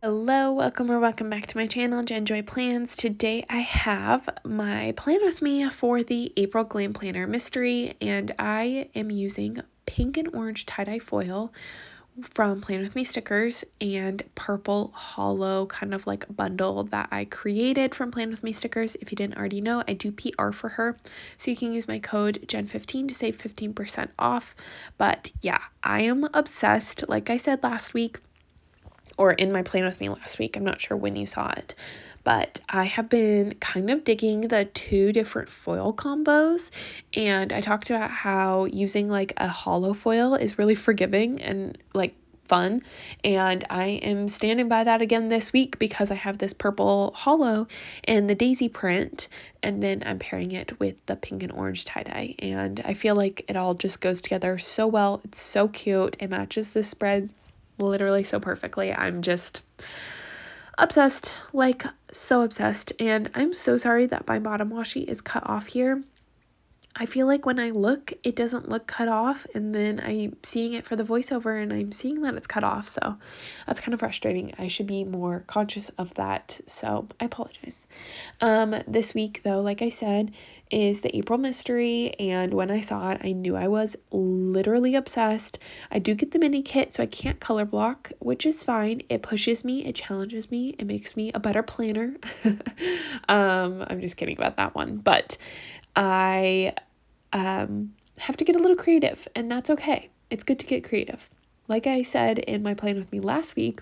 Hello, welcome back to my channel, Enjoy Plans. Today I have my plan with me for the April Glam Planner Mystery, and I am using pink and orange tie-dye foil from Plan With Me stickers and purple hollow kind of like bundle that I created from Plan With Me stickers. If you didn't already know, I do PR for her, so you can use my code GEN15 to save 15% off. But yeah, I am obsessed. Like I said last week, or in my plan with me last week, I'm not sure when you saw it, but I have been kind of digging the two different foil combos, and I talked about how using like a hollow foil is really forgiving and like fun, and I am standing by that again this week because I have this purple hollow and the daisy print, and then I'm pairing it with the pink and orange tie-dye, and I feel like it all just goes together so well. It's so cute. It matches this spread literally so perfectly. I'm just obsessed, like so obsessed, and I'm so sorry that my bottom washi is cut off here. I feel like when I look, it doesn't look cut off, and then I'm seeing it for the voiceover and I'm seeing that it's cut off, so that's kind of frustrating. I should be more conscious of that, so I apologize. This week though, like I said, is the April mystery, and when I saw it, I knew I was literally obsessed. I do get the mini kit, so I can't color block, which is fine. It pushes me, it challenges me, it makes me a better planner. I'm just kidding about that one, but I have to get a little creative, and that's okay. It's good to get creative. Like I said in my plan with me last week,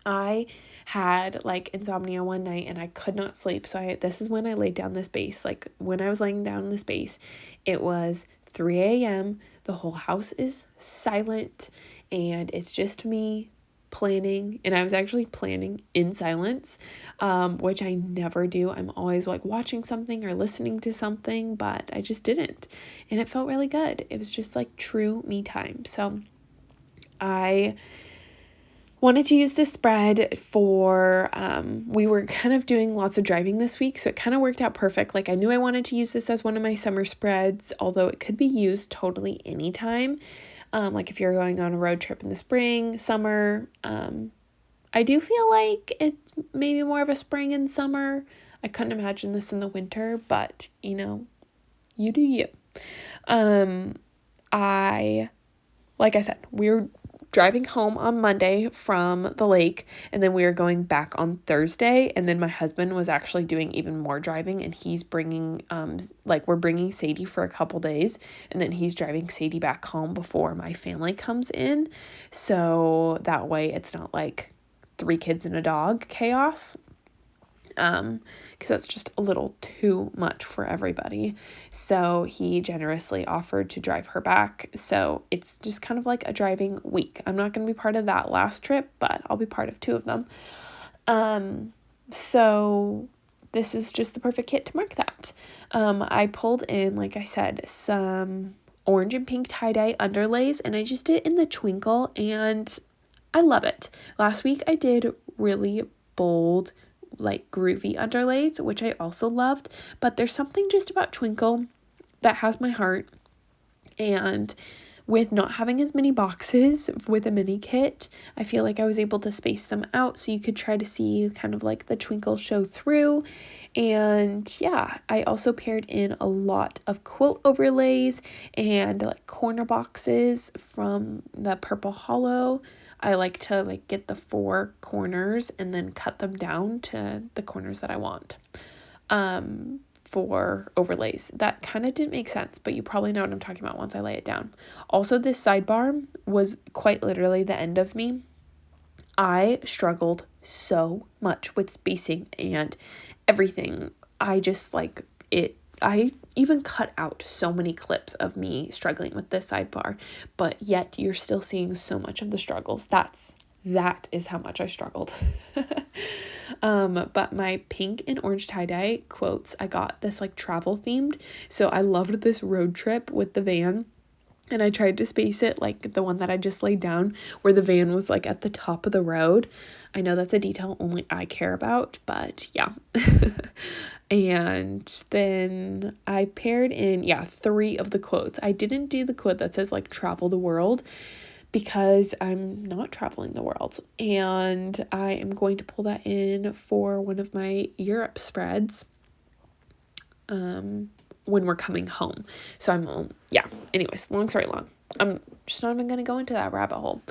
I had like insomnia one night and I could not sleep. So this is when I laid down this base. Like when I was laying down this base, it was 3 a.m. The whole house is silent and it's just me planning, and I was actually planning in silence, which I never do. I'm always like watching something or listening to something, but I just didn't, and it felt really good. It was just like true me time. So I wanted to use this spread for, we were kind of doing lots of driving this week, so it kind of worked out perfect. Like I knew I wanted to use this as one of my summer spreads, although it could be used totally anytime. Like if you're going on a road trip in the spring, summer, I do feel like it's maybe more of a spring and summer. I couldn't imagine this in the winter, but you know, you do you. Like I said, we were driving home on Monday from the lake, and then we were going back on Thursday, and then my husband was actually doing even more driving, and he's bringing we're bringing Sadie for a couple days, and then he's driving Sadie back home before my family comes in, so that way it's not like 3 kids and a dog chaos, because that's just a little too much for everybody. So he generously offered to drive her back. So it's just kind of like a driving week. I'm not going to be part of that last trip, but I'll be part of 2 of them. So this is just the perfect kit to mark that. I pulled in, like I said, some orange and pink tie-dye underlays, and I just did it in the twinkle, and I love it. Last week I did really bold, like groovy underlays, which I also loved, but there's something just about twinkle that has my heart, and with not having as many boxes with a mini kit, I feel like I was able to space them out so you could try to see kind of like the twinkle show through. And yeah, I also paired in a lot of quote overlays and like corner boxes from the purple hollow. I like to like get the 4 corners and then cut them down to the corners that I want for overlays. That kind of didn't make sense, but you probably know what I'm talking about once I lay it down. Also, this sidebar was quite literally the end of me. I struggled so much with spacing and everything. I just like it. I even cut out so many clips of me struggling with this sidebar, but yet you're still seeing so much of the struggles. That is how much I struggled. But my pink and orange tie-dye quotes, I got this like travel themed. So I loved this road trip with the van, and I tried to space it like the one that I just laid down where the van was like at the top of the road. I know that's a detail only I care about, but yeah. And then I paired in, 3 of the quotes. I didn't do the quote that says like travel the world because I'm not traveling the world, and I am going to pull that in for one of my Europe spreads when we're coming home. So anyways, long story long. I'm just not even going to go into that rabbit hole.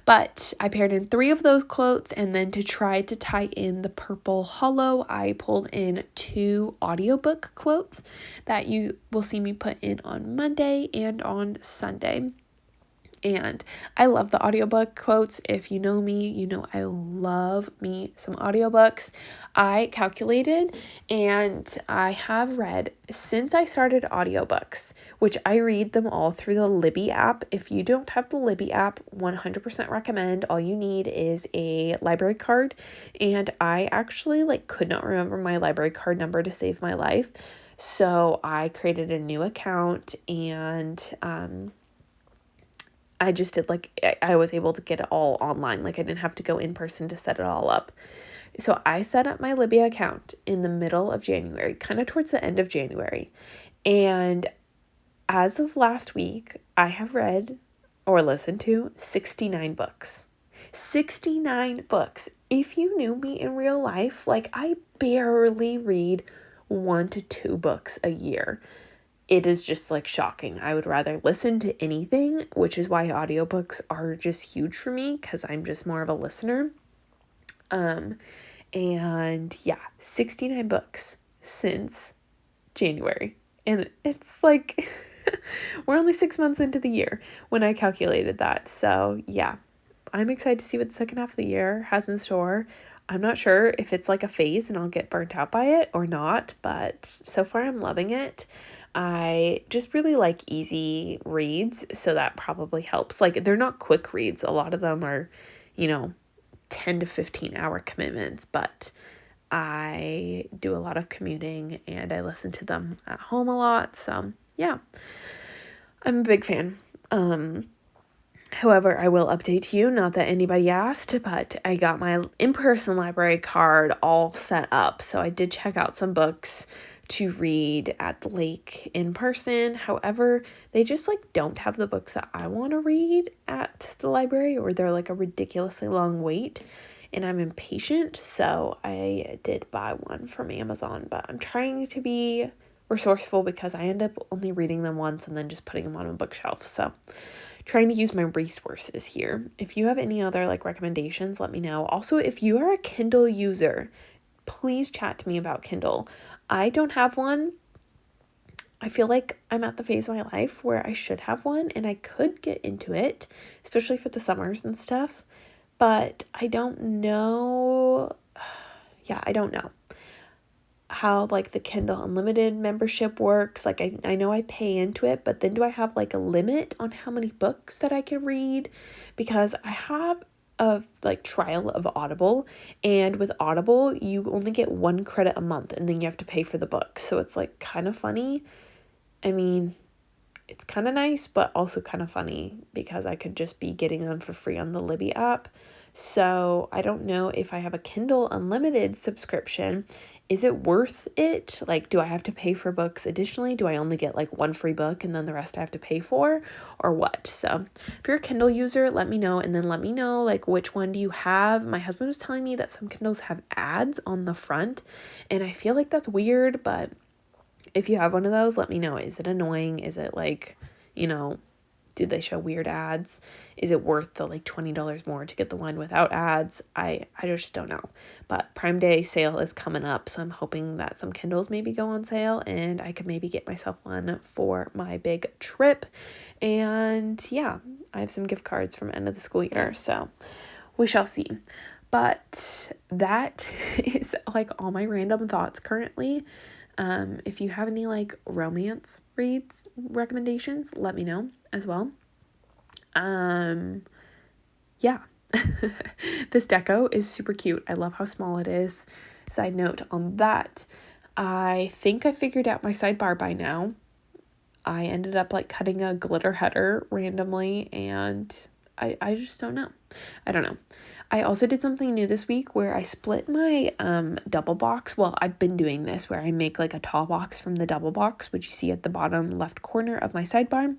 But I paired in 3 of those quotes, and then to try to tie in the purple hollow, I pulled in 2 audiobook quotes that you will see me put in on Monday and on Sunday. And I love the audiobook quotes. If you know me, you know I love me some audiobooks. I calculated and I have read, since I started audiobooks, which I read them all through the Libby app. If you don't have the Libby app, 100% recommend. All you need is a library card. And I actually could not remember my library card number to save my life. So I created a new account, and I just did I was able to get it all online. I didn't have to go in person to set it all up. So I set up my Libby account in the middle of January, kind of towards the end of January. And as of last week, I have read or listened to 69 books. 69 books. If you knew me in real life, I barely read 1 to 2 books a year. It is just shocking. I would rather listen to anything, which is why audiobooks are just huge for me, because I'm just more of a listener. And 69 books since January. And it's we're only 6 months into the year when I calculated that. So yeah, I'm excited to see what the second half of the year has in store. I'm not sure if it's a phase and I'll get burnt out by it or not, but so far I'm loving it. I just really like easy reads, so that probably helps. They're not quick reads. A lot of them are, 10 to 15 hour commitments, but I do a lot of commuting and I listen to them at home a lot. So yeah, I'm a big fan. However, I will update you, not that anybody asked, but I got my in-person library card all set up. So I did check out some books to read at the lake in person. However, they just don't have the books that I want to read at the library, or they're a ridiculously long wait, and I'm impatient. So I did buy one from Amazon, but I'm trying to be resourceful because I end up only reading them once and then just putting them on a bookshelf. So trying to use my resources here. If you have any other recommendations, let me know. Also, if you are a Kindle user, please chat to me about Kindle. I don't have one. I feel like I'm at the phase of my life where I should have one and I could get into it, especially for the summers and stuff. But I don't know. Yeah, I don't know how the Kindle Unlimited membership works. I know I pay into it, but then do I have a limit on how many books that I can read? Because I have a trial of Audible, and with Audible you only get 1 credit a month and then you have to pay for the book. So it's kind of funny. I mean, it's kind of nice, but also kind of funny because I could just be getting them for free on the Libby app. So I don't know if I have a Kindle Unlimited subscription. Is it worth it? Do I have to pay for books additionally? Do I only get 1 free book and then the rest I have to pay for, or what? So if you're a Kindle user, let me know, and then let me know which one do you have. My husband was telling me that some Kindles have ads on the front, and I feel that's weird, but if you have one of those, let me know. Is it annoying? Is it do they show weird ads? Is it worth the $20 more to get the one without ads? I just don't know. But Prime Day sale is coming up, so I'm hoping that some Kindles maybe go on sale and I could maybe get myself one for my big trip. And yeah, I have some gift cards from end of the school year, so we shall see. But that is all my random thoughts currently. If you have any romance reads recommendations, let me know as well. Yeah. This deco is super cute. I love how small it is. Side note on that, I think I figured out my sidebar by now. I ended up cutting a glitter header randomly, and I just don't know. I don't know. I also did something new this week where I split my double box. Well, I've been doing this where I make like a tall box from the double box, which you see at the bottom left corner of my sidebar.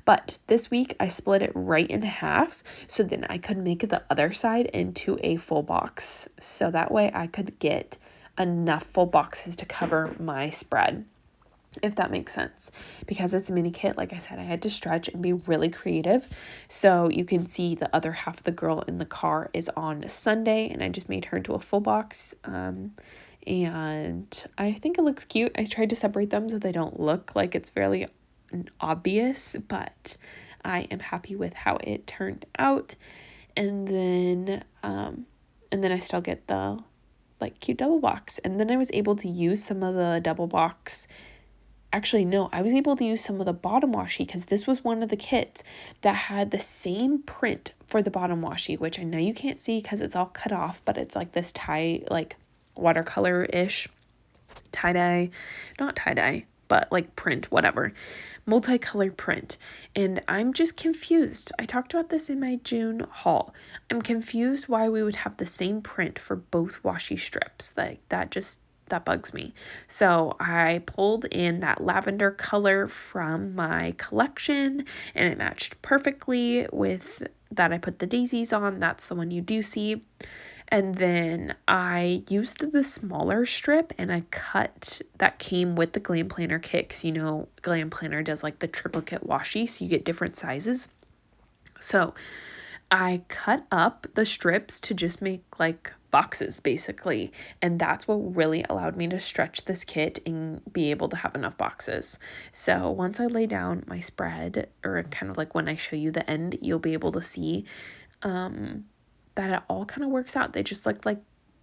But this week I split it right in half so then I could make the other side into a full box. So that way I could get enough full boxes to cover my spread, if that makes sense. Because it's a mini kit, like I said, I had to stretch and be really creative. So you can see the other half of the girl in the car is on Sunday, and I just made her into a full box. And I think it looks cute. I tried to separate them so they don't look like it's fairly obvious, but I am happy with how it turned out. And then I still get the like cute double box. And then I was able to use some of the double box. Actually, no, I was able to use some of the bottom washi because this was one of the kits that had the same print for the bottom washi, which I know you can't see because it's all cut off, but it's like this like watercolor-ish tie-dye, not tie-dye, but like print, whatever, multicolored print. And I'm just confused. I talked about this in my June haul. I'm confused why we would have the same print for both washi strips. Like that bugs me. So I pulled in that lavender color from my collection and it matched perfectly with that. I put the daisies on. That's the one you do see. And then I used the smaller strip and I cut that came with the Glam Planner kit, because you know Glam Planner does like the triplicate washi, so you get different sizes. So I cut up the strips to just make like boxes basically, and that's what really allowed me to stretch this kit and be able to have enough boxes. So once I lay down my spread, or kind of like when I show you the end, you'll be able to see that it all kind of works out. They just look like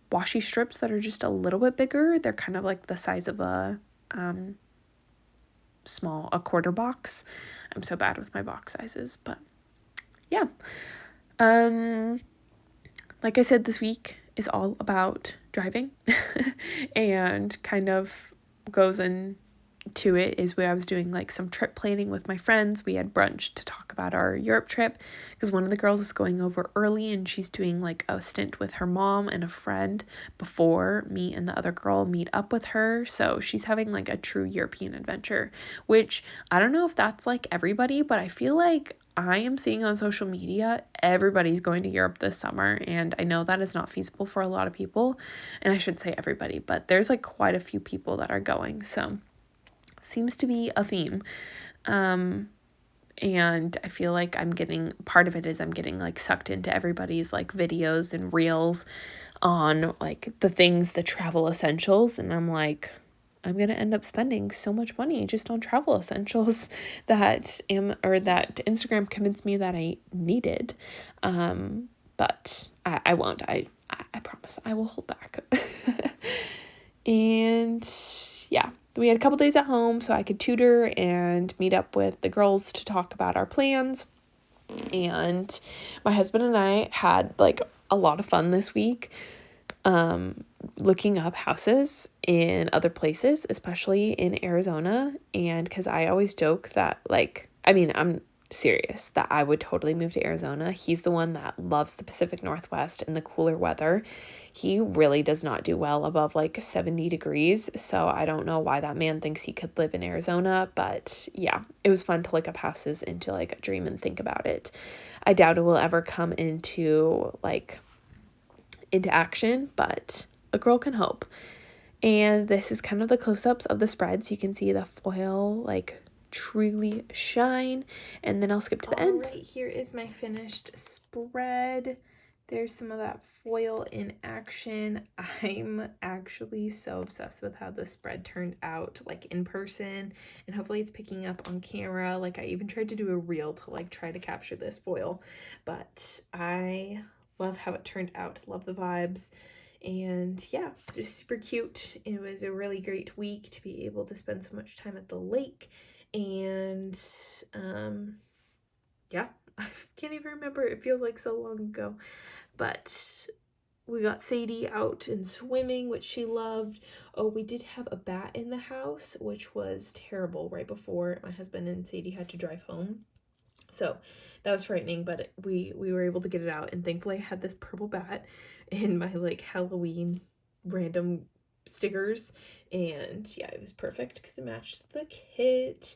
washi strips that are just a little bit bigger. They're kind of like the size of a quarter box. I'm so bad with my box sizes, but yeah. Like I said, this week is all about driving and kind of goes into it is where I was doing like some trip planning with my friends. We had brunch to talk about our Europe trip because one of the girls is going over early and she's doing like a stint with her mom and a friend before me and the other girl meet up with her. So she's having like a true European adventure, which I don't know if that's like everybody, but I feel like I am seeing on social media, everybody's going to Europe this summer, and I know that is not feasible for a lot of people, and I should say everybody, but there's like quite a few people that are going, so seems to be a theme. And I feel like part of it is I'm getting like sucked into everybody's like videos and reels on like the travel essentials, and I'm like, I'm going to end up spending so much money just on travel essentials that Instagram convinced me that I needed. But I won't. I promise I will hold back. And yeah, we had a couple days at home so I could tutor and meet up with the girls to talk about our plans. And my husband and I had like a lot of fun this week. Looking up houses in other places, especially in Arizona. And because I always joke that I'm serious that I would totally move to Arizona. He's the one that loves the Pacific Northwest and the cooler weather. He really does not do well above like 70 degrees. So I don't know why that man thinks he could live in Arizona, but yeah, it was fun to look up houses and to like dream and think about it. I doubt it will ever come into action, but a girl can hope. And this is kind of the close-ups of the spread, so you can see the foil like truly shine, and then I'll skip to the end. All right, here is my finished spread. There's some of that foil in action. I'm actually so obsessed with how the spread turned out like in person, and hopefully it's picking up on camera. Like I even tried to do a reel to like try to capture this foil, but I love how it turned out. Love the vibes. And yeah, just super cute. It was a really great week to be able to spend so much time at the lake. And yeah, I can't even remember. It feels like so long ago. But we got Sadie out and swimming, which she loved. Oh, we did have a bat in the house, which was terrible right before my husband and Sadie had to drive home. So that was frightening, but we were able to get it out, and thankfully I had this purple bat in my like Halloween random stickers, and yeah, it was perfect because it matched the kit.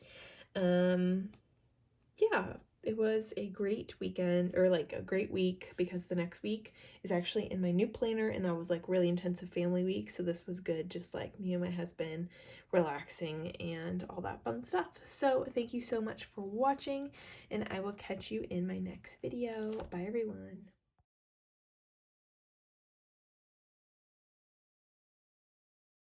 Yeah, it was a great weekend, or like a great week, because the next week is actually in my new planner, and that was like really intensive family week, so this was good, just like me and my husband relaxing and all that fun stuff. So thank you so much for watching, and I will catch you in my next video. Bye everyone.